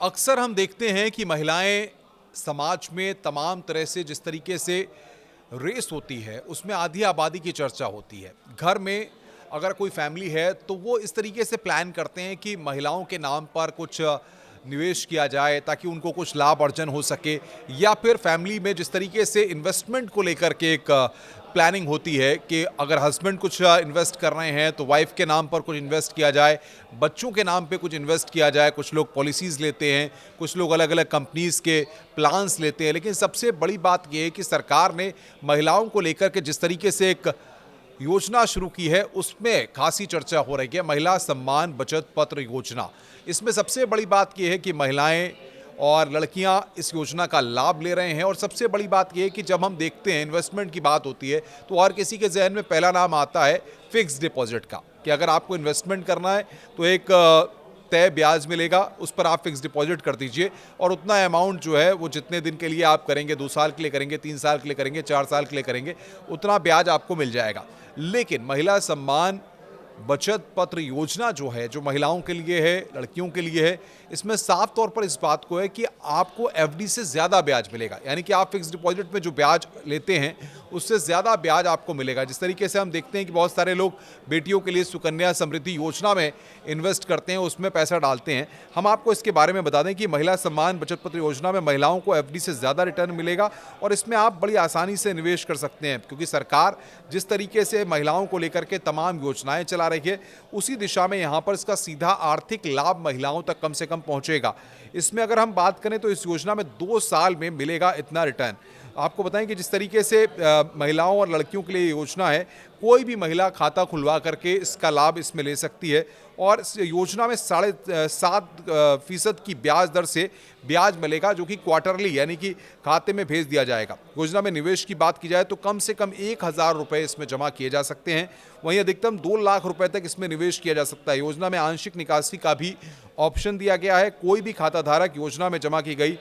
अक्सर हम देखते हैं कि महिलाएं समाज में तमाम तरह से जिस तरीके से रेस होती है उसमें आधी आबादी की चर्चा होती है। घर में अगर कोई फैमिली है तो वो इस तरीके से प्लान करते हैं कि महिलाओं के नाम पर कुछ निवेश किया जाए ताकि उनको कुछ लाभ अर्जन हो सके, या फिर फैमिली में जिस तरीके से इन्वेस्टमेंट को लेकर के एक प्लानिंग होती है कि अगर हस्बैंड कुछ इन्वेस्ट कर रहे हैं तो वाइफ के नाम पर कुछ इन्वेस्ट किया जाए, बच्चों के नाम पे कुछ इन्वेस्ट किया जाए। कुछ लोग पॉलिसीज़ लेते हैं, कुछ लोग अलग अलग कंपनीज़ के प्लान्स लेते हैं। लेकिन सबसे बड़ी बात यह है कि सरकार ने महिलाओं को लेकर के जिस तरीके से एक योजना शुरू की है उसमें खासी चर्चा हो रही है, महिला सम्मान बचत पत्र योजना। इसमें सबसे बड़ी बात यह है कि महिलाएं और लड़कियां इस योजना का लाभ ले रहे हैं। और सबसे बड़ी बात यह है कि जब हम देखते हैं इन्वेस्टमेंट की बात होती है तो हर किसी के जहन में पहला नाम आता है फिक्स डिपॉजिट का, कि अगर आपको इन्वेस्टमेंट करना है तो एक तय ब्याज मिलेगा, उस पर आप फिक्स डिपॉजिट कर दीजिए और उतना अमाउंट जो है वो जितने दिन के लिए आप करेंगे, 2 साल के लिए करेंगे, 3 साल के लिए करेंगे, 4 साल के लिए करेंगे, उतना ब्याज आपको मिल जाएगा। लेकिन महिला सम्मान बचत पत्र योजना जो है, जो महिलाओं के लिए है, लड़कियों के लिए है, इसमें साफ तौर पर इस बात को है कि आपको एफडी से ज़्यादा ब्याज मिलेगा। यानी कि आप फिक्स डिपॉजिट में जो ब्याज लेते हैं उससे ज़्यादा ब्याज आपको मिलेगा। जिस तरीके से हम देखते हैं कि बहुत सारे लोग बेटियों के लिए सुकन्या समृद्धि योजना में इन्वेस्ट करते हैं, उसमें पैसा डालते हैं। हम आपको इसके बारे में बता दें कि महिला सम्मान बचत पत्र योजना में महिलाओं को एफडी से ज़्यादा रिटर्न मिलेगा और इसमें आप बड़ी आसानी से निवेश कर सकते हैं, क्योंकि सरकार जिस तरीके से महिलाओं को लेकर के तमाम योजनाएं चला रही है उसी दिशा में यहाँ पर इसका सीधा आर्थिक लाभ महिलाओं तक कम से कम पहुँचेगा। इसमें अगर हम बात करें तो इस योजना में 2 साल में मिलेगा इतना रिटर्न। आपको बताएं कि जिस तरीके से महिलाओं और लड़कियों के लिए योजना है, कोई भी महिला खाता खुलवा करके इसका लाभ इसमें ले सकती है और इस योजना में 7.5% की ब्याज दर से ब्याज मिलेगा, जो कि क्वार्टरली यानी कि खाते में भेज दिया जाएगा। योजना में निवेश की बात की जाए तो कम से कम 1,000 रुपये इसमें जमा किए जा सकते हैं, वहीं अधिकतम 2 लाख रुपए तक इसमें निवेश किया जा सकता है। योजना में आंशिक निकासी का भी ऑप्शन दिया गया है। कोई भी खाताधारक योजना में जमा की गई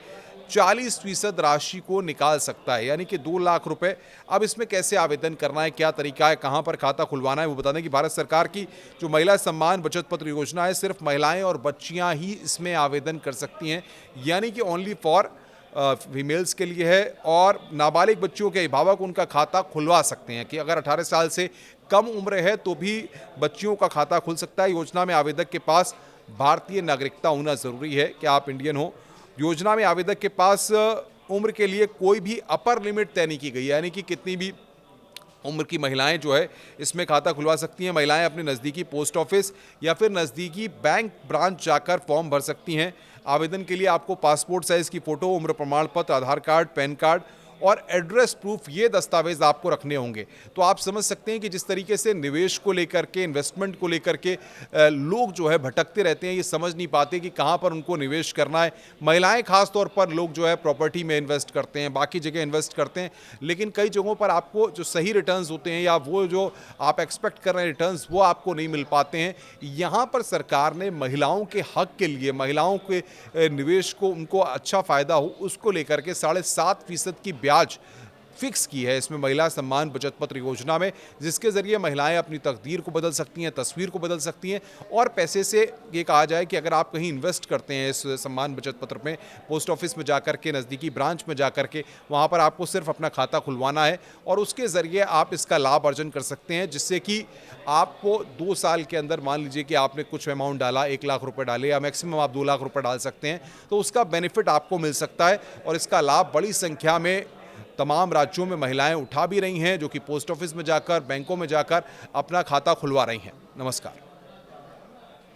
40% राशि को निकाल सकता है, यानी कि 2 लाख रुपए। अब इसमें कैसे आवेदन करना है, क्या तरीका है, कहां पर खाता खुलवाना है, वो बता दें कि भारत सरकार की जो महिला सम्मान बचत पत्र योजना है, सिर्फ महिलाएं और बच्चियां ही इसमें आवेदन कर सकती हैं, यानी कि ओनली फॉर फीमेल्स के लिए है। और नाबालिग बच्चियों के अभिभावक उनका खाता खुलवा सकते हैं कि अगर 18 साल से कम उम्र है तो भी बच्चियों का खाता खुल सकता है। योजना में आवेदक के पास भारतीय नागरिकता होना ज़रूरी है कि आप इंडियन हो। योजना में आवेदक के पास उम्र के लिए कोई भी अपर लिमिट तय नहीं की गई, यानी कि कितनी भी उम्र की महिलाएं जो है इसमें खाता खुलवा सकती हैं। महिलाएं अपने नज़दीकी पोस्ट ऑफिस या फिर नज़दीकी बैंक ब्रांच जाकर फॉर्म भर सकती हैं। आवेदन के लिए आपको पासपोर्ट साइज़ की फ़ोटो, उम्र प्रमाण पत्र, आधार कार्ड, पैन कार्ड और एड्रेस प्रूफ, ये दस्तावेज आपको रखने होंगे। तो आप समझ सकते हैं कि जिस तरीके से निवेश को लेकर के, इन्वेस्टमेंट को लेकर के लोग जो है भटकते रहते हैं, ये समझ नहीं पाते कि कहाँ पर उनको निवेश करना है। महिलाएं खास तौर पर लोग जो है प्रॉपर्टी में इन्वेस्ट करते हैं, बाकी जगह इन्वेस्ट करते हैं, लेकिन कई जगहों पर आपको जो सही रिटर्न्स होते हैं या वो जो आप एक्सपेक्ट कर रहे हैं रिटर्न्स, वो आपको नहीं मिल पाते हैं। यहाँ पर सरकार ने महिलाओं के हक के लिए, महिलाओं के निवेश को उनको अच्छा फ़ायदा हो उसको लेकर के 7.5% की ब्याज फिक्स की है इसमें महिला सम्मान बचत पत्र योजना में, जिसके ज़रिए महिलाएं अपनी तकदीर को बदल सकती हैं, तस्वीर को बदल सकती हैं। और पैसे से ये कहा जाए कि अगर आप कहीं इन्वेस्ट करते हैं इस सम्मान बचत पत्र में, पोस्ट ऑफिस में जाकर के, नज़दीकी ब्रांच में जाकर के, वहाँ पर आपको सिर्फ अपना खाता खुलवाना है और उसके ज़रिए आप इसका लाभ अर्जन कर सकते हैं, जिससे कि आपको 2 साल के अंदर, मान लीजिए कि आपने कुछ अमाउंट डाला, 1 लाख रुपये डाले या मैक्सिमम आप 2 लाख रुपये डाल सकते हैं, तो उसका बेनिफिट आपको मिल सकता है। और इसका लाभ बड़ी संख्या में तमाम राज्यों में महिलाएं उठा भी रही हैं, जो कि पोस्ट ऑफिस में जाकर, बैंकों में जाकर अपना खाता खुलवा रही हैं। नमस्कार।